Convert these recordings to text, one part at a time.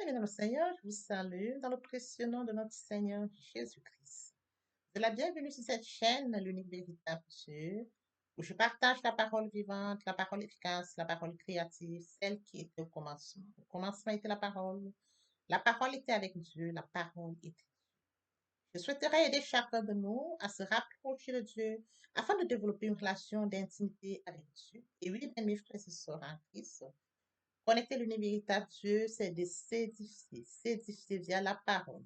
Bien, dans le Seigneur, je vous salue dans le précieux nom de notre Seigneur Jésus-Christ. De la bienvenue sur cette chaîne, l'unique véritable Dieu, où je partage la parole vivante, la parole efficace, la parole créative, celle qui était au commencement. Au commencement était la parole. La parole était avec Dieu, la parole était. Je souhaiterais aider chacun de nous à se rapprocher de Dieu afin de développer une relation d'intimité avec Dieu. Et oui, bien, mes frères et sœurs en Christ, connecter l'univers véritable Dieu, c'est de s'édifier via la parole.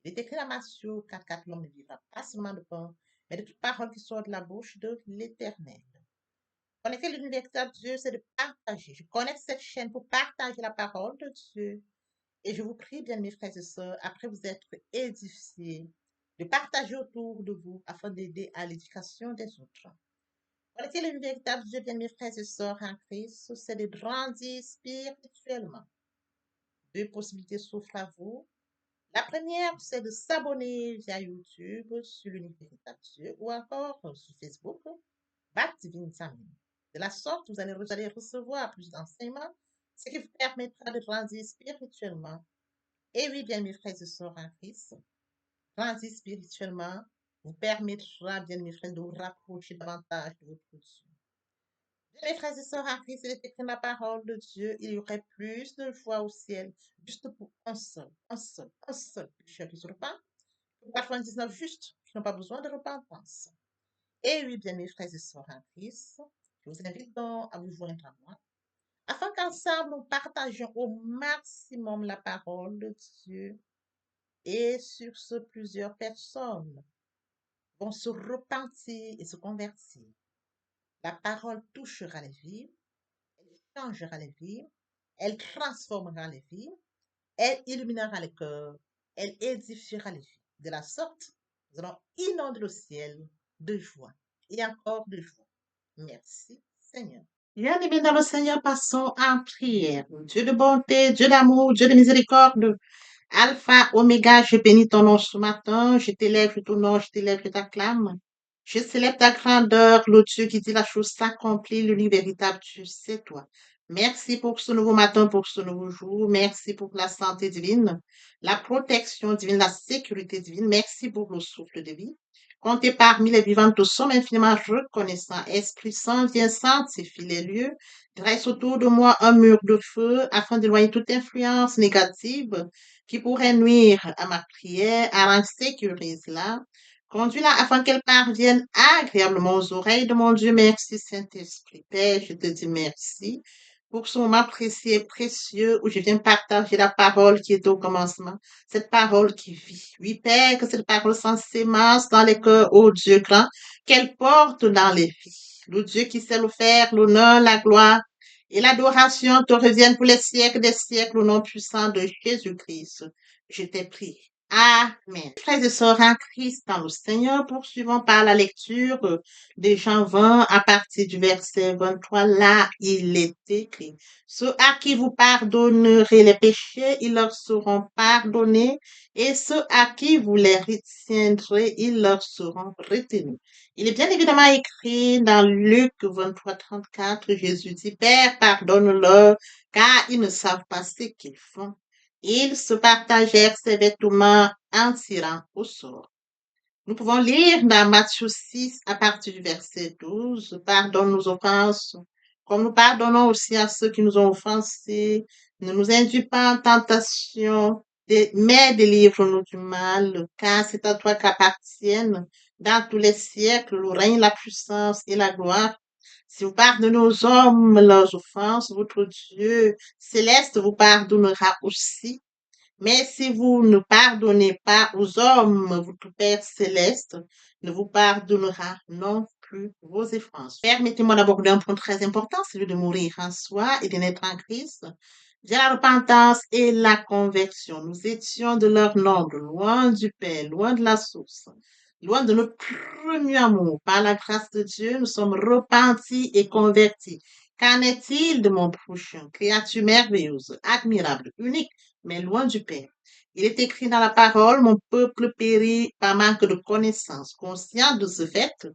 Il est écrit dans Matthieu 4, l'homme ne vivra pas seulement de pain, mais de toute parole qui sort de la bouche de l'Éternel. Connecter l'univers véritable Dieu, c'est de partager. Je connecte cette chaîne pour partager la parole de Dieu. Et je vous prie, bien mes frères et sœurs, après vous être édifiés, de partager autour de vous afin d'aider à l'éducation des autres. Connecter le véritable Dieu, bien mes frères et sœurs en Christ, c'est de grandir spirituellement. Deux possibilités s'offrent à vous. La première, c'est de s'abonner via YouTube sur l'univers véritable Dieu ou encore sur Facebook, Bat Divine Family. De la sorte, vous allez recevoir plus d'enseignements, ce qui vous permettra de grandir spirituellement. Et oui, bien mes frères et sœurs en Christ, grandir spirituellement vous permettra, bien mes frères, de vous rapprocher davantage de votre Dieu. Bien, mes frères et sœurs en Christ, il est écrit dans la parole de Dieu, il y aurait plus de joie au ciel, juste pour un seul pécheur qui se repent, pour 99 justes qui n'ont pas besoin de repentance. Et oui, bien, mes frères et sœurs en Christ, je vous invite donc à vous joindre à moi, afin qu'ensemble nous partagions au maximum la parole de Dieu. Et sur ce, plusieurs personnes vont se repentir et se convertir. La parole touchera les vies, elle changera les vies, elle transformera les vies, elle illuminera les cœurs, elle édifiera les vies. De la sorte, nous allons inonder le ciel de joie et encore de joie. Merci, Seigneur. Bien-aimés dans le Seigneur, passons en prière. Dieu de bonté, Dieu d'amour, Dieu de miséricorde, Alpha, Oméga, je bénis ton nom ce matin, je t'élève, je t'honore, je t'élève, je t'acclame. Je célèbre ta grandeur, le Dieu qui dit la chose s'accomplit, l'univers véritable, Dieu, c'est toi. Merci pour ce nouveau matin, pour ce nouveau jour. Merci pour la santé divine, la protection divine, la sécurité divine. Merci pour le souffle de vie. Comptez parmi les vivants, nous sommes infiniment reconnaissants. Esprit Saint, viens sanctifier les lieux. Dresse autour de moi un mur de feu afin d'éloigner toute influence négative qui pourrait nuire à ma prière, à sécurise-la. Conduis-la afin qu'elle parvienne agréablement aux oreilles de mon Dieu. Merci, Saint-Esprit. Père, je te dis merci pour ce moment précieux et précieux où je viens partager la parole qui est au commencement, cette parole qui vit. Oui, Père, que cette parole s'en sémence dans les cœurs, ô Dieu grand, qu'elle porte dans les vies. Le Dieu qui sait le faire, l'honneur, la gloire et l'adoration te reviennent pour les siècles des siècles au nom puissant de Jésus-Christ. Je t'ai pris. Amen. Frères et sœurs en Christ dans le Seigneur, poursuivons par la lecture de Jean 20 à partir du verset 23. Là, il est écrit, ceux à qui vous pardonnerez les péchés, ils leur seront pardonnés, et ceux à qui vous les retiendrez, ils leur seront retenus. Il est bien évidemment écrit dans Luc 23, 34, Jésus dit, Père, pardonne-leur, car ils ne savent pas ce qu'ils font. Ils se partagèrent ses vêtements en tirant au sort. Nous pouvons lire dans Matthieu 6 à partir du verset 12, pardonne nos offenses, comme nous pardonnons aussi à ceux qui nous ont offensés. Ne nous induis pas en tentation, mais délivre-nous du mal, car c'est à toi qu'appartiennent dans tous les siècles le règne, la puissance et la gloire. Si vous pardonnez aux hommes leurs offenses, votre Dieu céleste vous pardonnera aussi. Mais si vous ne pardonnez pas aux hommes, votre Père céleste ne vous pardonnera non plus vos offenses. Permettez-moi d'aborder un point très important, celui de mourir en soi et de naître en Christ. Via la repentance et la conversion, nous étions de leur nombre, loin du Père, loin de la source, loin de notre premier amour. Par la grâce de Dieu, nous sommes repentis et convertis. Qu'en est-il de mon prochain, créature merveilleuse, admirable, unique, mais loin du Père? Il est écrit dans la parole, mon peuple périt par manque de connaissance. Conscient de ce fait,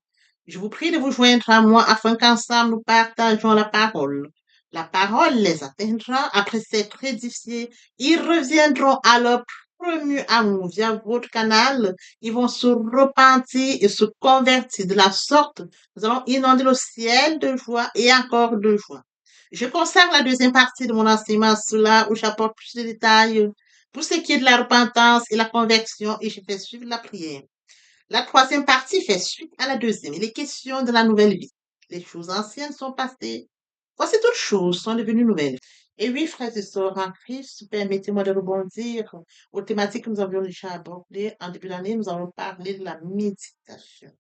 je vous prie de vous joindre à moi afin qu'ensemble nous partagions la parole. La parole les atteindra après s'être édifiés. Ils reviendront à leur premier amour via votre canal. Ils vont se repentir et se convertir. De la sorte, nous allons inonder le ciel de joie et encore de joie. Je consacre la deuxième partie de mon enseignement à cela où j'apporte plus de détails pour ce qui est de la repentance et la conversion et je fais suivre la prière. La troisième partie fait suite à la deuxième. Il est question de la nouvelle vie. Les choses anciennes sont passées. Voici toutes choses sont devenues nouvelles. Et oui, frères et sœurs en Christ, permettez-moi de rebondir aux thématiques que nous avions déjà abordées. En début d'année, nous avons parlé de la méditation.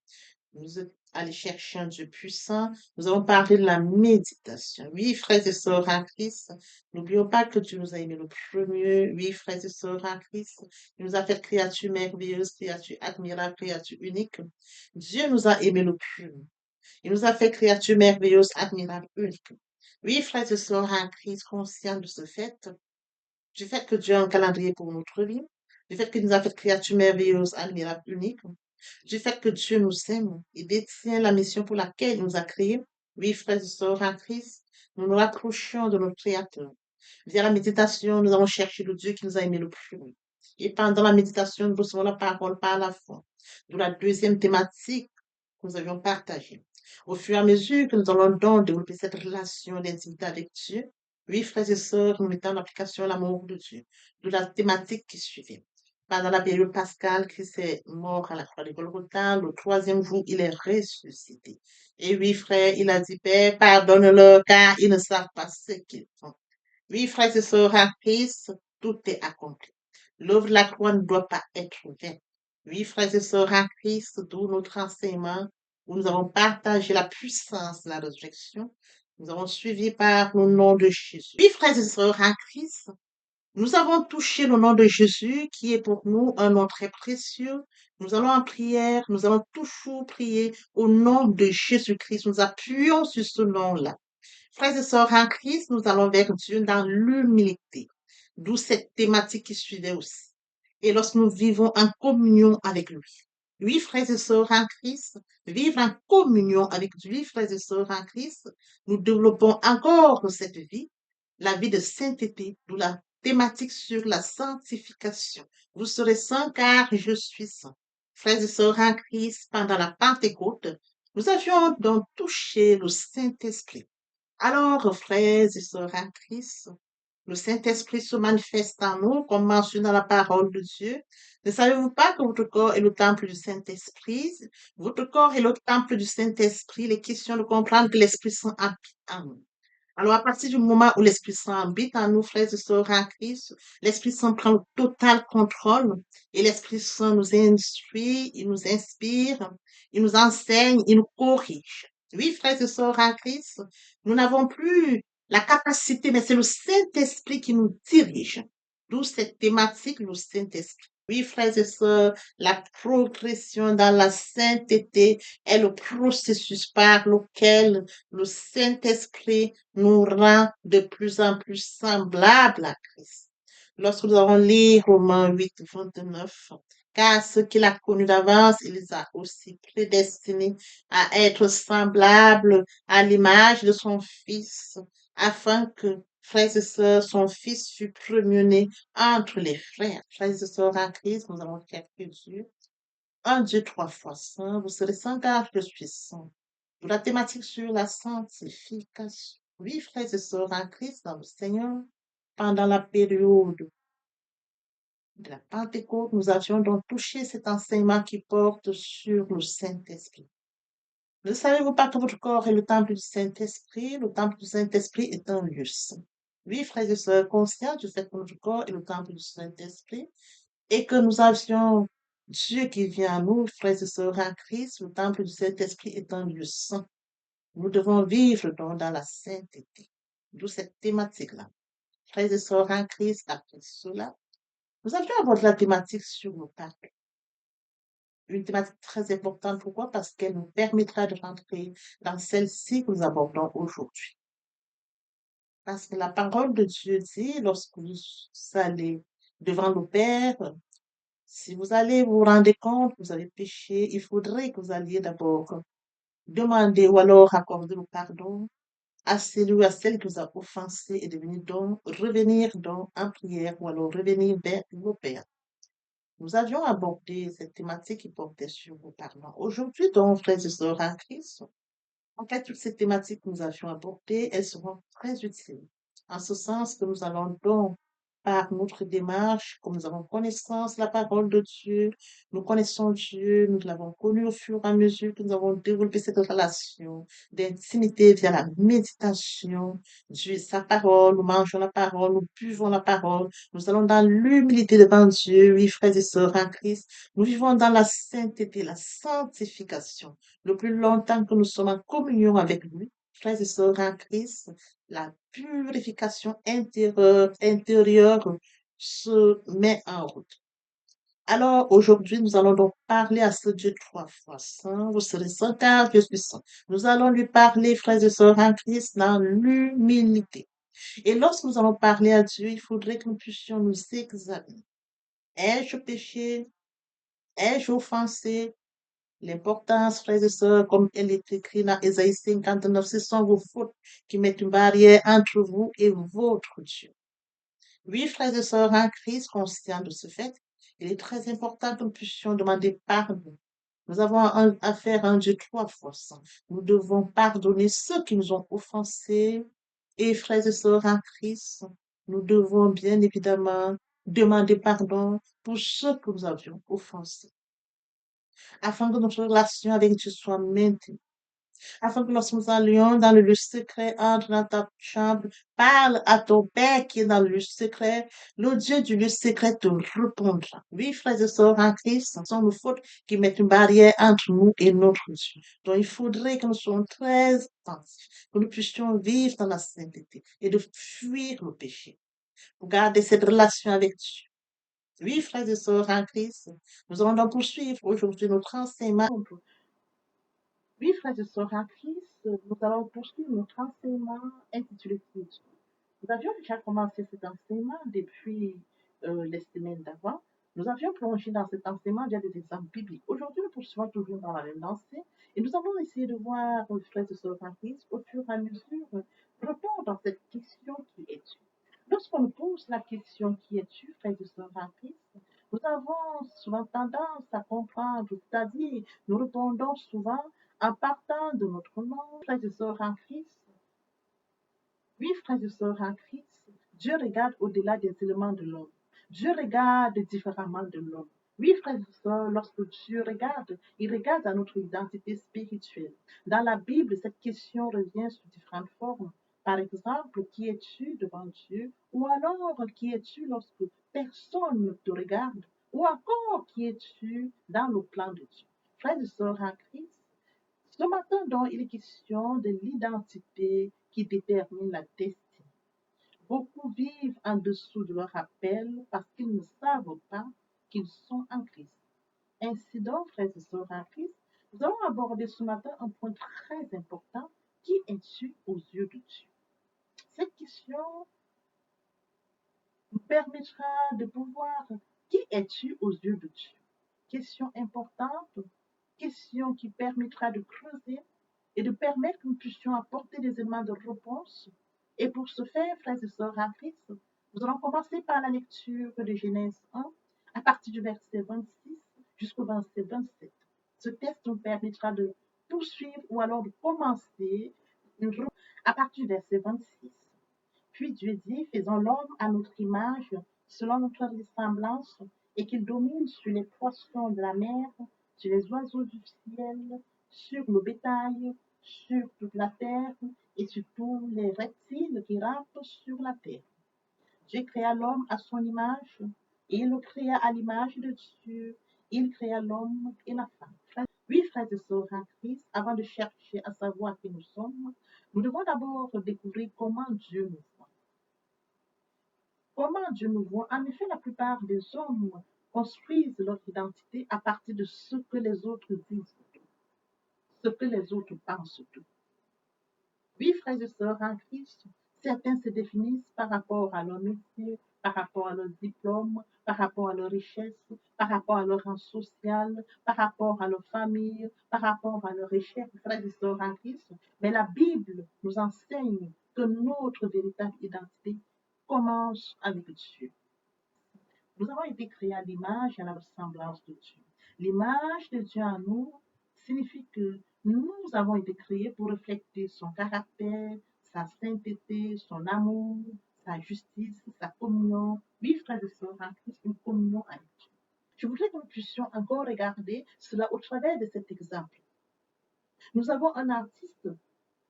Nous êtes allés chercher un Dieu puissant. Nous avons parlé de la méditation. Oui, frères et sœurs en Christ, n'oublions pas que Dieu nous a aimés le premier. Oui, frères et sœurs en Christ, il nous a fait créatures merveilleuses, créatures admirables, créatures uniques. Dieu nous a aimés le premier. Il nous a fait créatures merveilleuses, admirables, uniques. Oui, frères et sœurs en Christ, conscients de ce fait, du fait que Dieu a un calendrier pour notre vie, du fait qu'il nous a fait créatures merveilleuses, admirables, uniques, du fait que Dieu nous aime et détient la mission pour laquelle il nous a créés. Oui, frères et sœurs en Christ, nous nous rapprochons de notre Créateur. Via la méditation, nous allons chercher le Dieu qui nous a aimés le plus. Et pendant la méditation, nous recevons la parole par la foi. De la deuxième thématique que nous avions partagée. Au fur et à mesure que nous allons donc développer cette relation d'intimité avec Dieu, oui, frères et sœurs, nous mettons en application l'amour de Dieu, de la thématique qui suivait. Pendant la période pascale, Christ est mort à la croix de Golgotha. Le troisième jour, il est ressuscité. Et oui, frère, il a dit, Père, pardonne-leur car ils ne savent pas ce qu'ils font. Oui, frères et sœurs, en Christ, tout est accompli. L'œuvre de la croix ne doit pas être vaine. Oui, frères et sœurs, en Christ, d'où notre enseignement, où nous avons partagé la puissance de la résurrection, nous avons suivi par le nom de Jésus. Oui, frères et sœurs, en Christ, nous avons touché le nom de Jésus, qui est pour nous un nom très précieux. Nous allons en prière, nous allons toujours prier au nom de Jésus-Christ. Nous appuyons sur ce nom-là. Frères et sœurs en Christ, nous allons vers Dieu dans l'humilité, d'où cette thématique qui suivait aussi. Et lorsque nous vivons en communion avec lui. Oui, frères et sœurs en Christ, vivre en communion avec lui, frères et sœurs en Christ, nous développons encore cette vie, la vie de sainteté, d'où la thématique sur la sanctification. Vous serez saints car je suis saint. Frères et sœurs en Christ, pendant la Pentecôte, nous avions donc touché le Saint-Esprit. Alors, frères et sœurs en Christ, le Saint-Esprit se manifeste en nous, comme mentionné dans la parole de Dieu. Ne savez-vous pas que votre corps est le temple du Saint-Esprit? Votre corps est le temple du Saint-Esprit. Il est question de comprendre que l'Esprit Saint habite en nous. Alors, à partir du moment où l'Esprit Saint habite en nous, frères et sœurs en Christ, l'Esprit Saint prend le total contrôle et l'Esprit Saint nous instruit, il nous inspire, il nous enseigne, il nous corrige. Oui, frères et sœurs en Christ, nous n'avons plus la capacité, mais c'est le Saint-Esprit qui nous dirige. D'où cette thématique, le Saint-Esprit. Oui, frères et sœurs, la progression dans la sainteté est le processus par lequel le Saint-Esprit nous rend de plus en plus semblables à Christ. Lorsque nous allons lire Romains 8, 29, car ceux qu'il a connus d'avance, il les a aussi prédestinés à être semblables à l'image de son Fils, afin que, frères et sœurs, son Fils fût premier-né entre les frères. Frères et sœurs en Christ, nous allons faire que Dieu, un Dieu trois fois saint, vous serez saint car je suis saint. Pour la thématique sur la sanctification. Oui, frères et sœurs en Christ, dans le Seigneur, pendant la période de la Pentecôte, nous avions donc touché cet enseignement qui porte sur le Saint-Esprit. Ne savez-vous pas que votre corps est le temple du Saint-Esprit? Le temple du Saint-Esprit est un lieu saint. Oui, frères et sœurs, conscients du fait que notre corps est le temple du Saint-Esprit et que nous avions Dieu qui vient à nous, frères et sœurs en Christ, le temple du Saint-Esprit est un lieu saint. Nous devons vivre donc dans la sainteté. D'où cette thématique-là. Frères et sœurs en Christ, après cela, nous avions abordé la thématique sur le pape. Une thématique très importante. Pourquoi? Parce qu'elle nous permettra de rentrer dans celle-ci que nous abordons aujourd'hui. Parce que la parole de Dieu dit, lorsque vous allez devant le Père, si vous allez vous rendre compte que vous avez péché, il faudrait que vous alliez d'abord demander ou alors accorder le pardon à celui ou à celle qui nous a offensés et de venir donc, revenir donc en prière ou alors revenir vers nos pères. Nous avions abordé cette thématique qui portait sur vos parents. Aujourd'hui, donc, frères et sœurs en Christ, en fait, toutes ces thématiques que nous avions abordées, elles seront très utiles. En ce sens que nous allons donc, par notre démarche, comme nous avons connaissance de la parole de Dieu, nous connaissons Dieu, nous l'avons connu au fur et à mesure que nous avons développé cette relation d'intimité via la méditation de sa parole, nous mangeons la parole, nous buvons la parole, nous allons dans l'humilité devant Dieu, oui, frères et sœurs en Christ, nous vivons dans la sainteté, la sanctification le plus longtemps que nous sommes en communion avec lui, frères et sœurs en Christ, la purification intérieure se met en route. Alors, aujourd'hui, nous allons donc parler à ce Dieu trois fois saint. Vous serez saint car je suis saint. Nous allons lui parler, frères et sœurs en Christ, dans l'humilité. Et lorsque nous allons parler à Dieu, il faudrait que nous puissions nous examiner. Ai-je péché? Ai-je offensé? L'importance, frères et sœurs, comme elle est écrite dans Ésaïe 59, ce sont vos fautes qui mettent une barrière entre vous et votre Dieu. Oui, frères et sœurs en Christ, conscients de ce fait, il est très important que nous puissions demander pardon. Nous avons affaire à un Dieu trois fois saint. Nous devons pardonner ceux qui nous ont offensés. Et frères et sœurs en Christ, nous devons bien évidemment demander pardon pour ceux que nous avions offensés afin que notre relation avec Dieu soit maintenue, afin que lorsque nous allions dans le lieu secret, entre dans ta chambre, parle à ton Père qui est dans le lieu secret, le Dieu du lieu secret te répondra. Oui, frères et sœurs en Christ, ce sont nos fautes qui mettent une barrière entre nous et notre Dieu. Donc, il faudrait que nous soyons très attentifs, que nous puissions vivre dans la sainteté et de fuir le péché, pour garder cette relation avec Dieu. Oui, frères et sœurs en Christ, nous allons donc poursuivre aujourd'hui notre enseignement. Oui, frères et sœurs en Christ, nous allons poursuivre notre enseignement intitulé Quiétude. Nous avions déjà commencé cet enseignement depuis les semaines d'avant. Nous avions plongé dans cet enseignement via des exemples bibliques. Aujourd'hui, nous poursuivons toujours dans la même lancée et nous avons essayé de voir, frères et sœurs en Christ, au fur et à mesure, répondre à cette question qui est tu. Lorsqu'on nous pose la question qui es-tu, frères et sœurs en Christ, nous avons souvent tendance à comprendre, c'est-à-dire nous répondons souvent en partant de notre nom, frères et sœurs en Christ. Oui, frères et sœurs en Christ, Dieu regarde au-delà des éléments de l'homme. Dieu regarde différemment de l'homme. Oui, frères et sœurs, lorsque Dieu regarde, il regarde à notre identité spirituelle. Dans la Bible, cette question revient sous différentes formes. Par exemple, qui es-tu devant Dieu? Ou alors, qui es-tu lorsque personne ne te regarde? Ou encore, qui es-tu dans le plan de Dieu? Frères et sœurs en Christ, ce matin, donc, il est question de l'identité qui détermine la destinée. Beaucoup vivent en dessous de leur appel parce qu'ils ne savent pas qu'ils sont en Christ. Ainsi donc, frères et sœurs en Christ, nous allons aborder ce matin un point très important. Qui es-tu aux yeux de Dieu? Cette question nous permettra de pouvoir qui es-tu aux yeux de Dieu? Question importante, question qui permettra de creuser et de permettre que nous puissions apporter des éléments de réponse. Et pour ce faire, frères et sœurs en Christ, nous allons commencer par la lecture de Genèse 1 à partir du verset 26 jusqu'au verset 27. Ce texte nous permettra de poursuivre ou alors de commencer à partir du verset 26. Puis Dieu dit, faisons l'homme à notre image, selon notre ressemblance, et qu'il domine sur les poissons de la mer, sur les oiseaux du ciel, sur le bétail, sur toute la terre, et sur tous les reptiles qui rampent sur la terre. Dieu créa l'homme à son image, et il le créa à l'image de Dieu. Il créa l'homme et la femme. Oui, frères et sœurs en Christ, avant de chercher à savoir qui nous sommes, nous devons d'abord découvrir comment Dieu nous voit. Comment Dieu nous voit? En effet, la plupart des hommes construisent leur identité à partir de ce que les autres disent, ce que les autres pensent d'eux. Oui, frères et sœurs en Christ, Certains se définissent par rapport à leur métier, par rapport à leur diplôme, par rapport à leur richesse, par rapport à leur rang social, par rapport à leur famille, par rapport à leur recherche, frères et sœurs en Christ. Mais la Bible nous enseigne que notre véritable identité commence avec Dieu. Nous avons été créés à l'image et à la ressemblance de Dieu. L'image de Dieu en nous signifie que nous avons été créés pour refléter son caractère, sa sainteté, son amour, sa justice, sa communion. Oui, frères et sœurs, en Christ, une communion avec Dieu. Je voudrais que nous puissions encore regarder cela au travers de cet exemple. Nous avons un artiste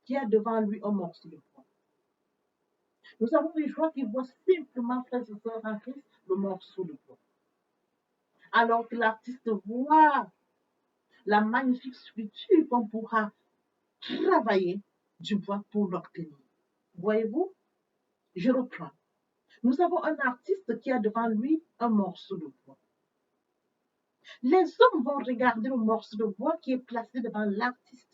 qui a devant lui un morceau de bois. Nous avons des gens qui voient simplement, frères et sœurs, en Christ, le morceau de bois. Alors que l'artiste voit la magnifique sculpture qu'on pourra travailler du bois pour l'obtenir. Voyez-vous, je reprends. Nous avons un artiste qui a devant lui un morceau de bois. Les hommes vont regarder le morceau de bois qui est placé devant l'artiste.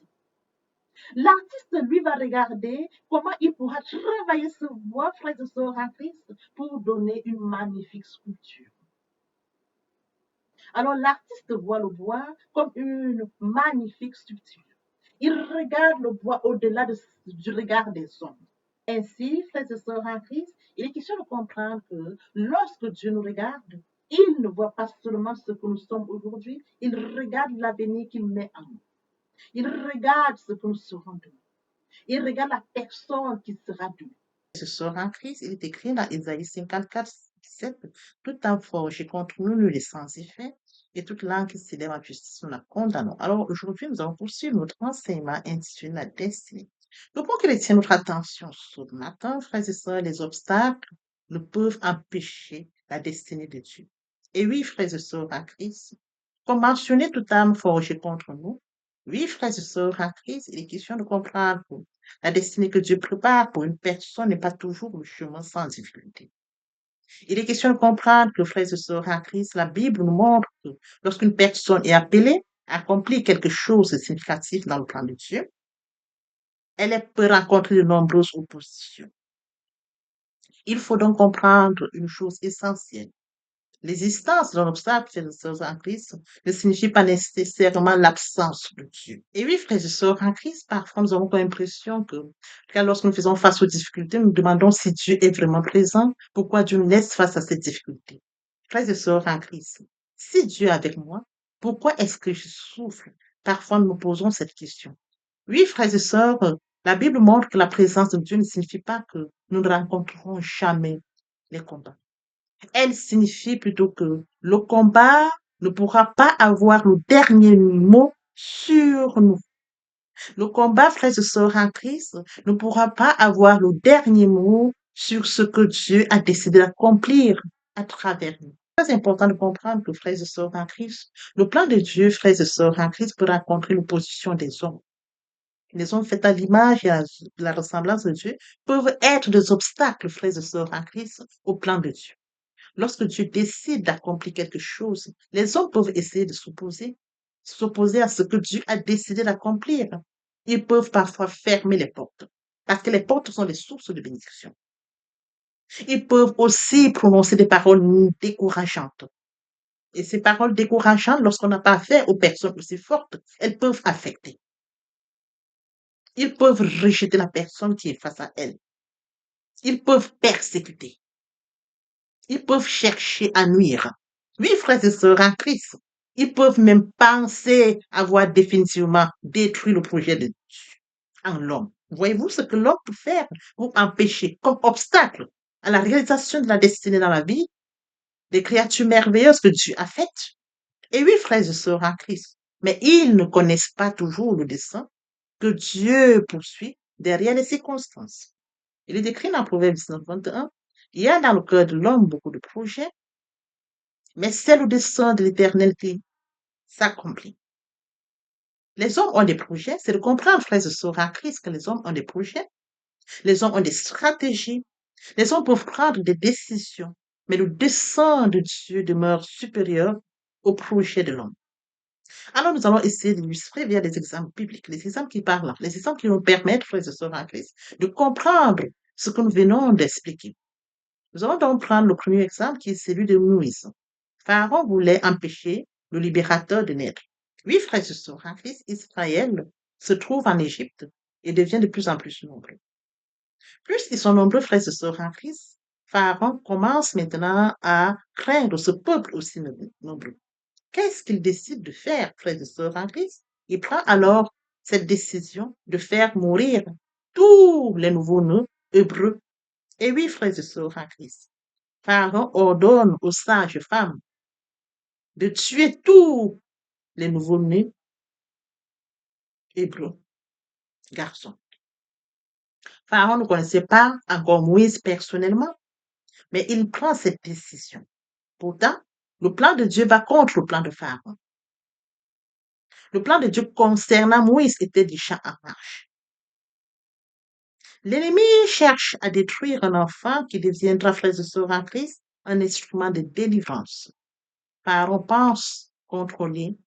L'artiste, lui, va regarder comment il pourra travailler ce bois, frères et sœurs en Christ, pour donner une magnifique sculpture. Alors l'artiste voit le bois comme une magnifique sculpture. Il regarde le bois au-delà du regard des hommes. Ainsi, frères et sœurs en Christ, il est question de comprendre que lorsque Dieu nous regarde, il ne voit pas seulement ce que nous sommes aujourd'hui, il regarde l'avenir qu'il met en nous. Il regarde ce que nous serons demain. Il regarde la personne qui sera demain. Ce sera en Christ, il est écrit dans Isaïe 54, 17, tout âme forgée contre nous, nous les sans effet, et toute langue qui s'élève en justice, nous la condamnons. Alors aujourd'hui, nous allons poursuivre notre enseignement intitulé La destinée. Nous pouvons que notre attention ce matin, frères et sœurs, les obstacles ne peuvent empêcher la destinée de Dieu. Et oui, frères et sœurs en Christ, comme mentionné, toute âme forgée contre nous, oui, frères et sœurs en Christ, il est question de comprendre que la destinée que Dieu prépare pour une personne n'est pas toujours le chemin sans difficulté. Il est question de comprendre que, frères et sœurs en Christ, la Bible nous montre que lorsqu'une personne est appelée à accomplir quelque chose de significatif dans le plan de Dieu, elle peut rencontrer de nombreuses oppositions. Il faut donc comprendre une chose essentielle. L'existence d'un obstacle, frères et sœurs en Christ, ne signifie pas nécessairement l'absence de Dieu. Et oui, frères et sœurs en Christ, parfois nous avons l'impression que, lorsque nous faisons face aux difficultés, nous demandons si Dieu est vraiment présent, pourquoi Dieu nous laisse face à ces difficultés. Frères et sœurs en Christ, si Dieu est avec moi, pourquoi est-ce que je souffre? Parfois nous nous posons cette question. Oui, frères et sœurs, la Bible montre que la présence de Dieu ne signifie pas que nous ne rencontrerons jamais les combats. Elle signifie plutôt que le combat ne pourra pas avoir le dernier mot sur nous. Le combat, frères et sœurs en Christ, ne pourra pas avoir le dernier mot sur ce que Dieu a décidé d'accomplir à travers nous. C'est très important de comprendre que, frères et sœurs en Christ, le plan de Dieu, frères et sœurs en Christ, peut rencontrer l'opposition des hommes. Les hommes faits à l'image et à la ressemblance de Dieu peuvent être des obstacles, frères et sœurs en Christ, au plan de Dieu. Lorsque Dieu décide d'accomplir quelque chose, les hommes peuvent essayer de s'opposer à ce que Dieu a décidé d'accomplir. Ils peuvent parfois fermer les portes, parce que les portes sont des sources de bénédiction. Ils peuvent aussi prononcer des paroles décourageantes. Et ces paroles décourageantes, lorsqu'on n'a pas affaire aux personnes aussi fortes, elles peuvent affecter. Ils peuvent rejeter la personne qui est face à elles. Ils peuvent persécuter. Ils peuvent chercher à nuire. Oui, frères et sœurs en Christ, ils peuvent même penser avoir définitivement détruit le projet de Dieu en l'homme. Voyez-vous ce que l'homme peut faire pour empêcher, comme obstacle à la réalisation de la destinée dans la vie, des créatures merveilleuses que Dieu a faites? Et oui, frères et sœurs en Christ, mais ils ne connaissent pas toujours le dessein que Dieu poursuit derrière les circonstances. Il est écrit dans Proverbe 19, 21, il y a dans le cœur de l'homme beaucoup de projets, mais c'est le dessein de l'Éternel qui s'accomplit. Les hommes ont des projets, c'est de comprendre, frères et sœurs en Christ, que les hommes ont des projets, les hommes ont des stratégies, les hommes peuvent prendre des décisions, mais le dessein de Dieu demeure supérieur au projet de l'homme. Alors nous allons essayer d'illustrer via des exemples bibliques, les exemples qui parlent, les exemples qui nous permettent, frères et sœurs en Christ, de comprendre ce que nous venons d'expliquer. Nous allons donc prendre le premier exemple qui est celui de Moïse. Pharaon voulait empêcher le libérateur de naître. Oui, frères et sœurs, en Christ, Israël se trouve en Égypte et devient de plus en plus nombreux. Plus ils sont nombreux, frères et sœurs, en Christ, Pharaon commence maintenant à craindre ce peuple aussi nombreux. Qu'est-ce qu'il décide de faire, frères et sœurs, en Christ? Il prend alors cette décision de faire mourir tous les nouveaux-nés hébreux. Et oui, frères et sœurs, en Christ, Pharaon ordonne aux sages femmes de tuer tous les nouveaux-nés hébreux, garçons. Pharaon ne connaissait pas encore Moïse personnellement, mais il prend cette décision. Pourtant, le plan de Dieu va contre le plan de Pharaon. Le plan de Dieu concernant Moïse était déjà en marche. L'ennemi cherche à détruire un enfant qui deviendra, frères et sœurs en Christ, un instrument de délivrance. Pharaon pense contrôler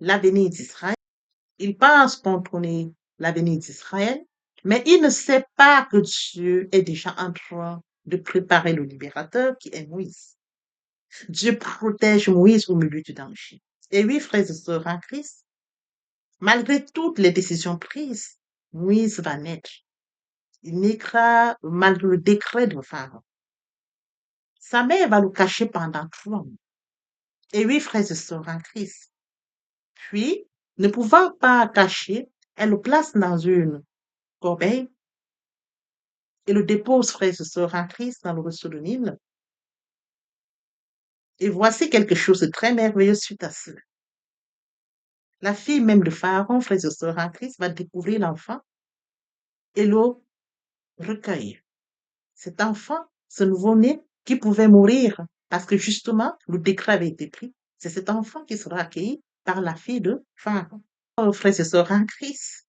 l'avenir d'Israël. Il pense contrôler l'avenir d'Israël, mais il ne sait pas que Dieu est déjà en train de préparer le libérateur qui est Moïse. Dieu protège Moïse au milieu du danger. Et oui, frères et sœurs en Christ, malgré toutes les décisions prises, Moïse va naître. Il naîtra malgré le décret de Pharaon. Sa mère va le cacher pendant 3 mois. Et oui, frères et sœurs en Christ. Puis, ne pouvant pas cacher, elle le place dans une corbeille et le dépose, frères et sœurs en Christ, dans le ruisseau de Nil. Et voici quelque chose de très merveilleux suite à cela. La fille même de Pharaon, frères et sœurs en Christ, va découvrir l'enfant et le recueillir. Cet enfant, ce nouveau-né, qui pouvait mourir parce que justement, le décret avait été pris, c'est cet enfant qui sera accueilli par la fille de Pharaon. Oh, frères et sœurs en Christ,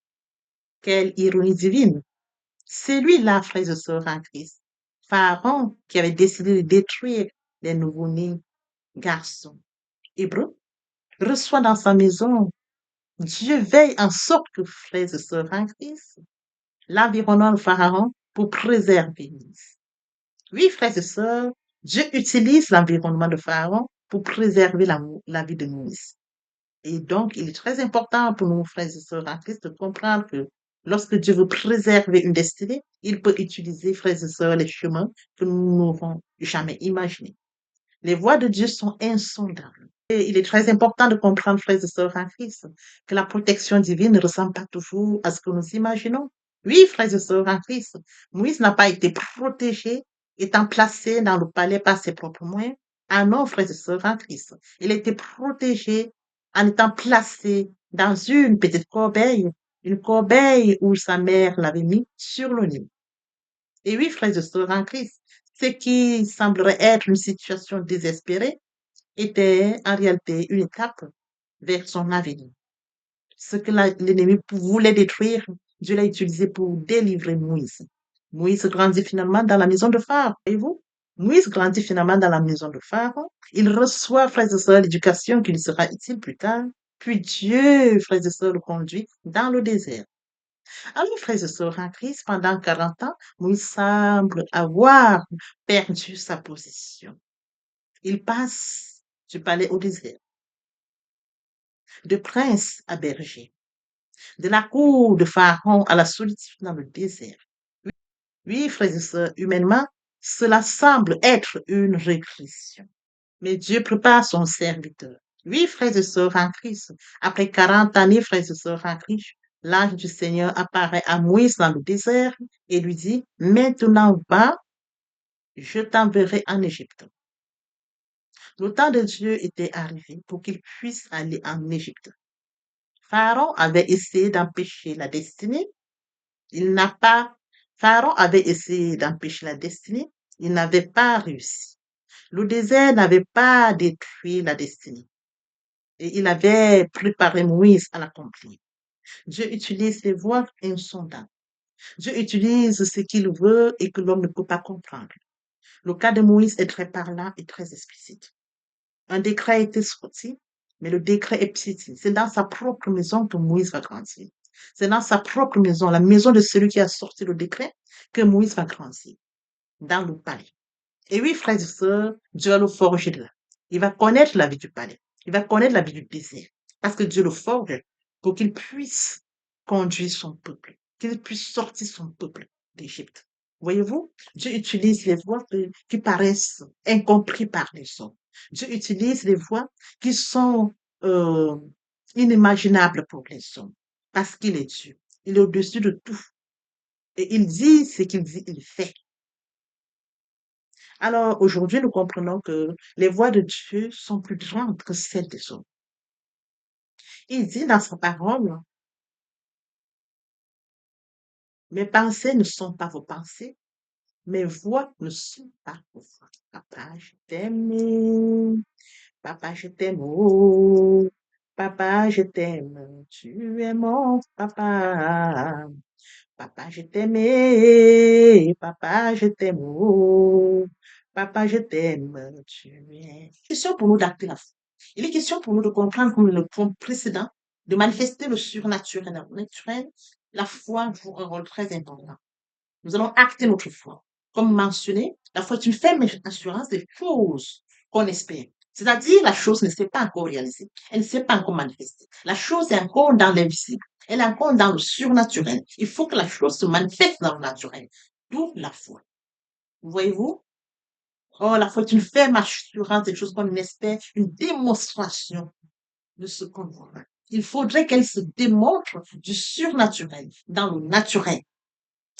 quelle ironie divine! C'est lui-là, frères et sœurs en Christ, Pharaon, qui avait décidé de détruire les nouveau-nés garçons hébreux, reçoit dans sa maison. Dieu veille en sorte que, frères et sœurs en Christ, l'environnement de Pharaon pour préserver Moïse. Oui, frères et sœurs, Dieu utilise l'environnement de Pharaon pour préserver la vie de Moïse. Et donc, il est très important pour nous, frères et sœurs en Christ, de comprendre que lorsque Dieu veut préserver une destinée, il peut utiliser, frères et sœurs, les chemins que nous n'aurons jamais imaginés. Les voies de Dieu sont insondables. Et il est très important de comprendre, frères et sœurs en Christ, que la protection divine ne ressemble pas toujours à ce que nous imaginons. Oui, frères et sœurs en Christ, Moïse n'a pas été protégé, étant placé dans le palais par ses propres moyens. Ah non, frères et sœurs en Christ, il a été protégé en étant placé dans une corbeille où sa mère l'avait mis sur le nid. Et oui, frères et sœurs en Christ, ce qui semblerait être une situation désespérée était en réalité une étape vers son avenir. Ce que l'ennemi voulait détruire, Dieu l'a utilisé pour délivrer Moïse. Moïse grandit finalement dans la maison de Pharaon. Et vous? Moïse grandit finalement dans la maison de Pharaon. Il reçoit, frères et sœurs, l'éducation qui lui sera utile plus tard. Puis Dieu, frères et sœurs, le conduit dans le désert. Alors, frères et sœurs en Christ, pendant 40 ans, Moïse semble avoir perdu sa position. Il passe du palais au désert, de prince à berger, de la cour de Pharaon à la solitude dans le désert. Oui, frères et sœurs, humainement, cela semble être une régression. Mais Dieu prépare son serviteur. Oui, frères et sœurs en Christ, après 40 années, frères et sœurs en Christ, l'ange du Seigneur apparaît à Moïse dans le désert et lui dit, maintenant va, je t'enverrai en Égypte. Le temps de Dieu était arrivé pour qu'il puisse aller en Égypte. Pharaon avait essayé d'empêcher la destinée. Il n'a pas, Pharaon avait essayé d'empêcher la destinée. Il n'avait pas réussi. Le désert n'avait pas détruit la destinée. Et il avait préparé Moïse à l'accomplir. Dieu utilise les voies insondables. Dieu utilise ce qu'il veut et que l'homme ne peut pas comprendre. Le cas de Moïse est très parlant et très explicite. Un décret a été sorti, mais le décret est petit. C'est dans sa propre maison que Moïse va grandir. C'est dans sa propre maison, la maison de celui qui a sorti le décret, que Moïse va grandir, dans le palais. Et oui, frères et sœurs, Dieu va le forger de là. Il va connaître la vie du palais. Il va connaître la vie du désert. Parce que Dieu le forge pour qu'il puisse conduire son peuple, qu'il puisse sortir son peuple d'Égypte. Voyez-vous, Dieu utilise les voies qui paraissent incomprises par les hommes. Dieu utilise les voies qui sont euh, inimaginables pour les hommes. Parce qu'il est Dieu. Il est au-dessus de tout. Et il dit ce qu'il dit, il fait. Alors aujourd'hui, nous comprenons que les voies de Dieu sont plus grandes que celles des hommes. Il dit dans sa parole, mes pensées ne sont pas vos pensées, mes voix ne sont pas vos voix. Papa, je t'aime. Papa, je t'aime. Oh, papa, je t'aime. Tu es mon papa. Papa, je t'aime. Papa, je t'aime. Oh, papa, je t'aime. Tu es. Question pour nous d'acter la foi. Il est question pour nous de comprendre, comme le point précédent, de manifester le surnaturel. Naturel, la foi joue un rôle très important. Nous allons acter notre foi. Comme mentionné, la foi est une ferme assurance des choses qu'on espère. C'est-à-dire, la chose ne s'est pas encore réalisée. Elle ne s'est pas encore manifestée. La chose est encore dans l'invisible. Elle est encore dans le surnaturel. Il faut que la chose se manifeste dans le naturel. D'où la foi. Voyez-vous? Oh, la foi est une ferme assurance des choses qu'on espère, une démonstration de ce qu'on voit. Il faudrait qu'elle se démontre du surnaturel dans le naturel.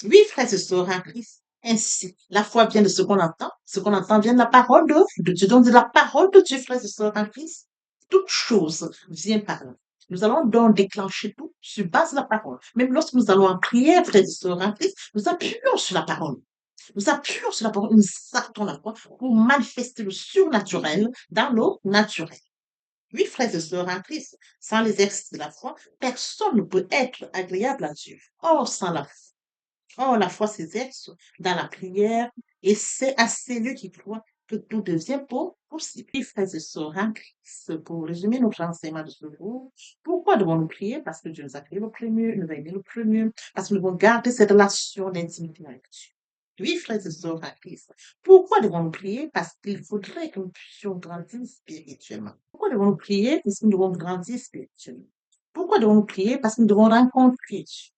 Oui, frères et sœurs en Christ. Ainsi, la foi vient de ce qu'on entend. Ce qu'on entend vient de la parole de Dieu. Donc, de la parole de Dieu, frères et sœurs en Christ. Toute chose vient par là. Nous allons donc déclencher tout sur base de la parole. Même lorsque nous allons en prière, frères et sœurs en Christ, nous appuyons sur la parole. Nous appuyons sur la parole, nous sortons la foi pour manifester le surnaturel dans le naturel. Oui, frères et sœurs en Christ, sans l'exercice de la foi, personne ne peut être agréable à Dieu. Or, sans la foi, oh, la foi s'exerce dans la prière et c'est à celui qui croit que tout devient possible. Oui, frères et sœurs en Christ, pour résumer notre enseignement de ce jour, pourquoi devons-nous prier? Parce que Dieu nous a créé le premier, nous a aimé le premier, parce que nous devons garder cette relation d'intimité avec Dieu. Oui, frères et sœurs en Christ, pourquoi devons-nous prier? Parce qu'il faudrait que nous puissions grandir spirituellement. Pourquoi devons-nous prier? Parce que nous devons grandir spirituellement. Pourquoi devons-nous prier? Parce que nous devons rencontrer Dieu.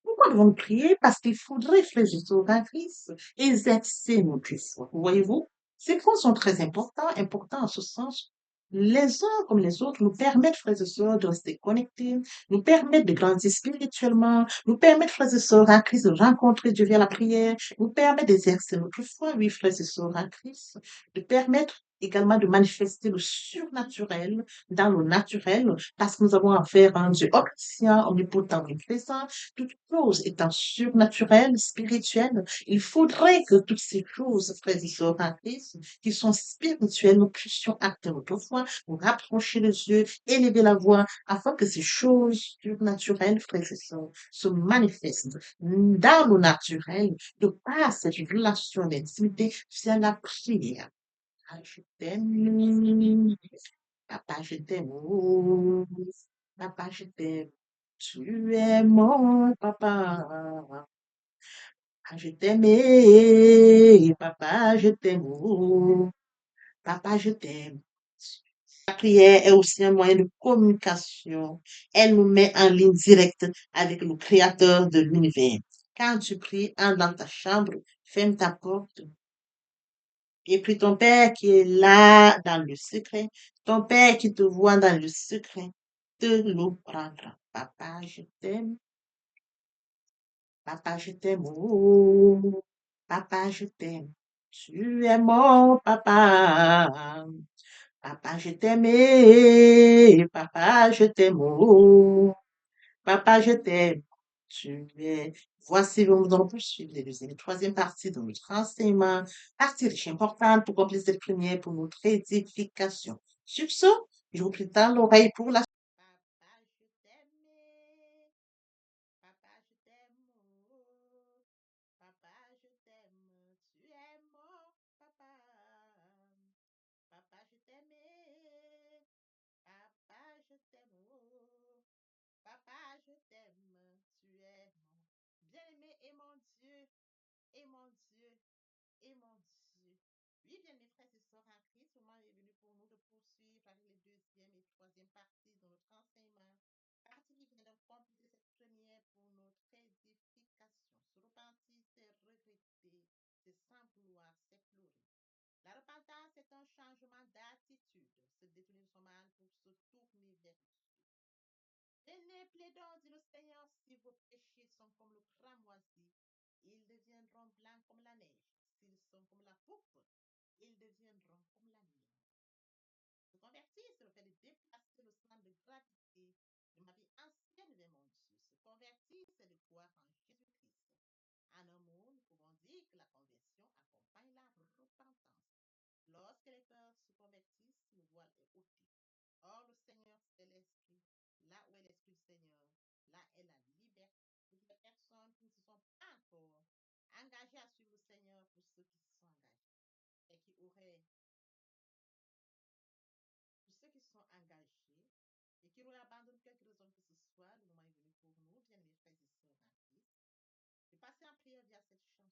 Pourquoi devons-nous prier? Parce qu'il faudrait, frères et sœurs en Christ, exercer notre foi. Voyez-vous, ces points sont très importants en ce sens. Les uns comme les autres nous permettent, frères et sœurs, de rester connectés, nous permettent de grandir spirituellement, nous permettent, frères et sœurs en Christ, de rencontrer Dieu via la prière, nous permettent d'exercer notre foi, oui, frères et sœurs en Christ, de permettre également de manifester le surnaturel dans le naturel, parce que nous avons affaire à un Dieu omniscient, omnipotent, omniprésent, toute chose étant surnaturelle, spirituelle, il faudrait que toutes ces choses, frères et sœurs en Christ, qui sont spirituelles, nous puissions acter notre foi, nous rapprocher de Dieu, élever la voix, afin que ces choses surnaturelles, frères et sœurs, se manifestent dans le naturel, de par cette relation d'intimité, via la prière. Ah, je t'aime, papa, je t'aime, oh, papa, je t'aime. Tu es mon papa. Ah, je t'aime, papa, je t'aime. Oh, papa, je t'aime. La prière est aussi un moyen de communication. Elle nous met en ligne directe avec le Créateur de l'univers. Quand tu pries, entre dans ta chambre, ferme ta porte et prie ton Père qui est là dans le secret. Ton Père qui te voit dans le secret te le prendra. Papa, je t'aime. Papa, je t'aime. Oh, papa, je t'aime. Tu es mon papa. Papa, je t'aime. Papa, je t'aime. Oh, papa, je t'aime. Tu es. Voici, nous allons poursuivre les deuxième et troisième partie de notre enseignement. Partie riche importante pour compléter cette première pour notre édification. Sur ce, je vous prie dans l'oreille pour la. Papa, je t'aime. Papa, je t'aime. Oh, papa, je t'aime. Tu es mon papa. Papa, je t'aime. Papa, je t'aime. Oh, papa, je t'aime. Bien-aimé et mon Dieu, et mon Dieu, et mon Dieu. Oui, bien, mes frères et sœurs en Christ, le moment est venu pour nous de poursuivre avec les deuxième et troisième parties de notre enseignement. Partie qui vient de compléter cette première pour notre édification. Se repentir, c'est regretter, c'est sans vouloir, c'est pleurer. La repentance est un changement d'attitude, se détourner de son mal pour se tourner vers Dieu. Venez, plaidons, dit le Seigneur, si vos péchés sont comme le cramoisi, ils deviendront blancs comme la neige. S'ils sont comme la pourpre, ils deviendront comme la lumière. Se convertir, c'est le fait de déplacer le centre de gravité de ma vie ancienne vers mon Dieu. Se convertir, c'est de croire en Jésus-Christ. En un mot, nous pouvons dire que la conversion accompagne la repentance. Lorsque les cœurs se convertissent, le voile est ôté. Or, le Seigneur, c'est l'Esprit. Là où est l'Esprit du Seigneur, là est la liberté. Pour les personnes qui ne se sont pas encore engagées à suivre le Seigneur, pour ceux qui se sont engagés et qui auraient, pour ceux qui sont engagés et qui auraient abandonné quelque raison que ce soit, le moment est venu pour nous, bien mes frères et sœurs en Christ, de passer en prière via cette chanson.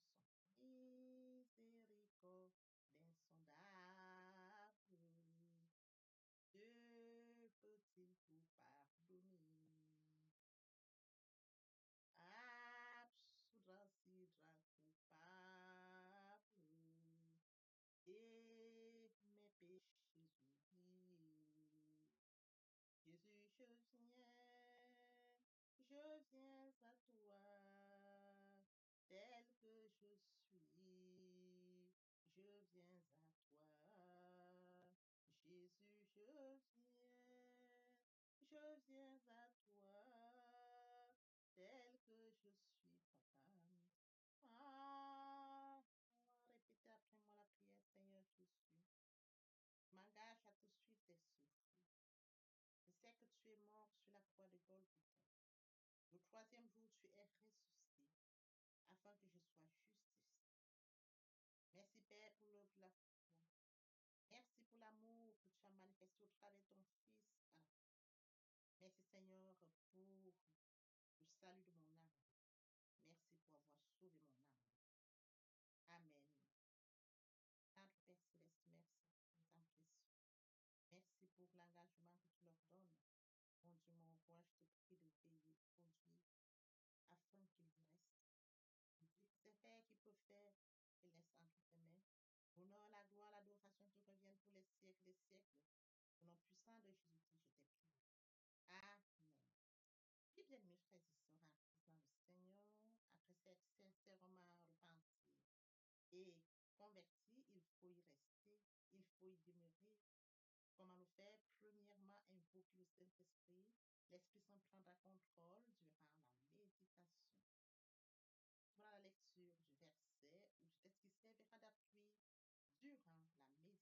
Miséricorde insondable, que faut-il vous pardonner? Absoudra coupable et mes péchés oubliés. Jésus, je viens à toi, tel que je suis, je viens à toi. Jésus, je viens à toi, tel que je suis, papa. Ah, répétez après moi la prière, Seigneur Jésus. Je m'engage à te suivre tes souffles. Je sais que tu es mort sur la croix de Golgotha. Le troisième jour, tu es ressuscité afin que je sois justice. Merci, Père, pour l'œuvre de la foi. Merci pour l'amour que tu as manifesté au travers de ton Fils. Merci, Seigneur, pour le salut de mon âme. Merci pour avoir sauvé mon âme. Amen. Notre Père Céleste, merci pour ton temps précieux. Merci pour l'engagement que tu leur donnes. Mon Dieu, mon roi, je te prie de veiller, de conduire, afin qu'il vous reste. Tes frères qui peuvent faire, et laisse entre tes mains. L'honneur, la gloire, l'adoration te reviennent pour les siècles des siècles. Au nom puissant de Jésus-Christ, je t'ai prié. Amen. Puis bien, mes frères et sœurs, dans le Seigneur, après s'être sincèrement repenti et converti, il faut y rester, il faut y demeurer. Comment le faire? Premièrement, invoquer le Saint-Esprit. L'Esprit Saint prendra contrôle durant la méditation. Durant la lecture du verset ou du texte qui servira d'appui durant la méditation.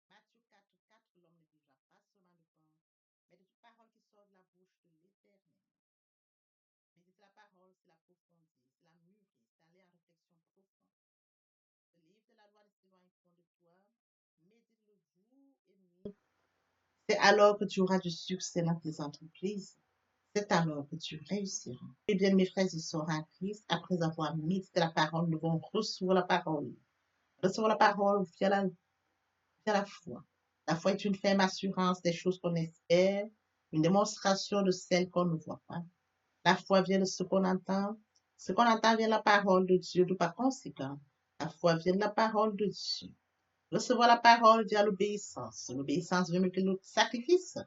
Matthieu 4, 4, l'homme ne vivra pas seulement de pain, mais de toute parole qui sort de la bouche de l'Éternel. Méditer la parole, c'est l'approfondir, c'est la mûrir, c'est aller en réflexion profonde. Le livre de la loi ne s'éloigne point de toi, médite-le jour et nuit. C'est alors que tu auras du succès dans tes entreprises. C'est alors que tu réussiras. Eh bien, mes frères et sœurs en Christ, après avoir médité la parole, nous devons recevoir la parole. Recevoir la parole via la foi. La foi est une ferme assurance des choses qu'on espère, une démonstration de celles qu'on ne voit pas. La foi vient de ce qu'on entend. Ce qu'on entend vient de la parole de Dieu, de par conséquent. La foi vient de la parole de Dieu. Recevoir la parole via l'obéissance. L'obéissance veut mieux que le sacrifice.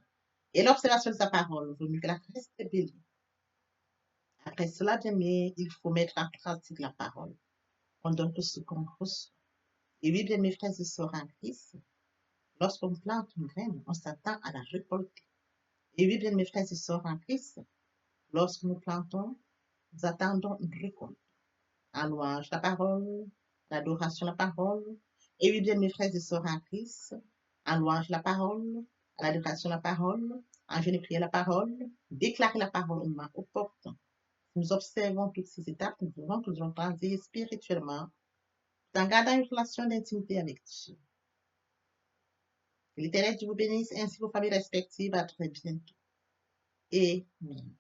Et l'observation de sa parole vaut mieux que la reste rébellion. Après cela, bien aimé, il faut mettre en pratique la parole. On donne tout ce qu'on reçoit. Et oui, bien mes frères et sœurs en Christ, lorsqu'on plante une graine, on s'attend à la récolter. Et oui, bien mes frères et sœurs en Christ, lorsque nous plantons, nous attendons une récolte. En louange la parole, l'adoration la parole. Et oui, bien mes frères et sœurs en Christ, en louange la parole, l'adoration la parole, en jeûne et prière la parole, déclarer la parole au moment opportun. Nous observons toutes ces étapes, nous verrons que nous allons grandir spirituellement en gardant une relation d'intimité avec Dieu. Que l'Éternel Dieu vous bénisse ainsi vos familles respectives. À très bientôt. Amen.